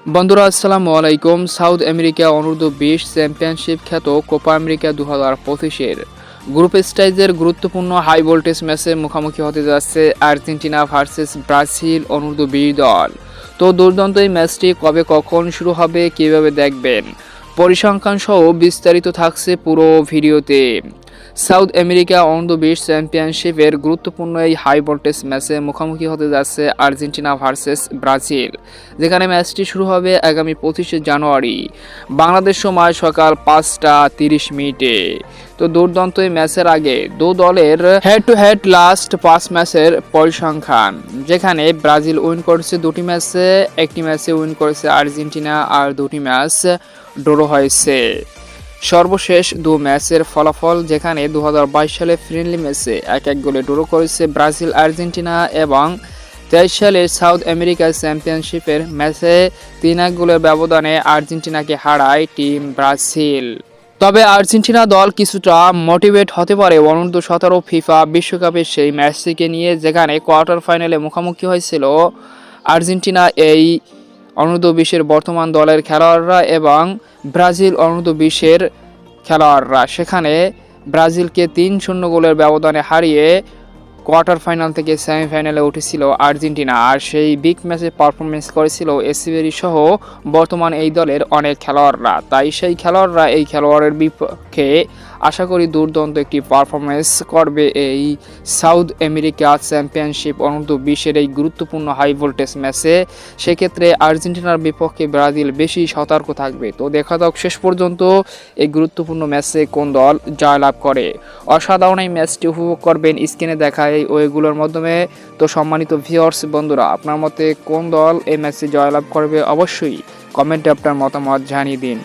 বন্ধুরা আসসালামু আলাইকুম। সাউথ আমেরিকা অনূর্ধ্ব-20 চ্যাম্পিয়নশিপ খ্যাত কোপা আমেরিকা 2025-এর গ্রুপ স্টেজের গুরুত্বপূর্ণ হাই ভোল্টেজ ম্যাচে মুখোমুখি হতে যাচ্ছে আর্জেন্টিনা ভার্সেস ব্রাজিল অনূর্ধ্ব-20 দল। তো দুর্দান্ত এই ম্যাচটি কবে কখন শুরু হবে, কিভাবে দেখবেন, পরিসংখ্যান সহ বিস্তারিত থাকছে পুরো ভিডিওতে। সাউথ আমেরিকা অনূর্ধ্ব-20 চ্যাম্পিয়নশিপের গুরুত্বপূর্ণ এই হাই ভোল্টেজ ম্যাচে মুখোমুখি হতে যাচ্ছে আর্জেন্টিনা ভার্সেস ব্রাজিল, যেখানে ম্যাচটি শুরু হবে আগামী 25শে জানুয়ারি বাংলাদেশ সময় সকাল 5টা 30 মিনিটে। তো দুর্দান্ত এই ম্যাচের আগে দু দলের হেড টু হেড লাস্ট 5 ম্যাচের পরিসংখ্যান, যেখানে ব্রাজিল উইন করেছে 2টি ম্যাচে, একটি ম্যাচে উইন করেছে আর্জেন্টিনা, আর 2টি ম্যাচ ড্র হয়েছে। সর্বশেষ 2 ম্যাচের ফলাফল, যেখানে 2022 সালে ফ্রেন্ডলি ম্যাচে 1-1 গোলে ড্র করেছে ব্রাজিল আর্জেন্টিনা, এবং 23 সালের সাউথ আমেরিকা চ্যাম্পিয়নশিপের ম্যাচে 3-1 গোলের ব্যবধানে আর্জেন্টিনাকে হারায় টিম ব্রাজিল। তবে আর্জেন্টিনা দল কিছুটা মোটিভেট হতে পারে অনূর্ধ্ব-17 ফিফা বিশ্বকাপের সেই ম্যাচটিকে নিয়ে, যেখানে কোয়ার্টার ফাইনালে মুখোমুখি হয়েছিল আর্জেন্টিনা এই অনূর্ধ্ব-20-এর বর্তমান দলের খেলোয়াড়রা এবং ব্রাজিল অনূর্ধ্ব-20-এর খেলোয়াড়রা। সেখানে ব্রাজিলকে 3-0 গোলের ব্যবধানে হারিয়ে কোয়ার্টার ফাইনাল থেকে সেমিফাইনালে উঠেছিল আর্জেন্টিনা, আর সেই বিগ ম্যাচে পারফরমেন্স করেছিল এসিবেরি সহ বর্তমান এই দলের অনেক খেলোয়াড়রা। তাই সেই খেলোয়াড়রা এই খেলোয়াড়ের বিপক্ষে আশা করি দুর্দান্ত একটি পারফরমেন্স করবে এই সাউথ আমেরিকা চ্যাম্পিয়নশিপ অনূর্ধ্ব-20-এর এই গুরুত্বপূর্ণ হাই ভোল্টেজ ম্যাচে। সেক্ষেত্রে আর্জেন্টিনার বিপক্ষে ব্রাজিল বেশি সতর্ক থাকবে। তো দেখা যাক শেষ পর্যন্ত এই গুরুত্বপূর্ণ ম্যাচে কোন দল জয়লাভ করে। অসাধারণ এই ম্যাচটি উপভোগ করবেন স্ক্রিনে দেখা এই ওয়েগুলোর মাধ্যমে। তো সম্মানিত ভিউয়ার্স বন্ধুরা, আপনার মতে কোন দল এই ম্যাচে জয়লাভ করবে, অবশ্যই কমেন্টে আপনার মতামত জানিয়ে দিন।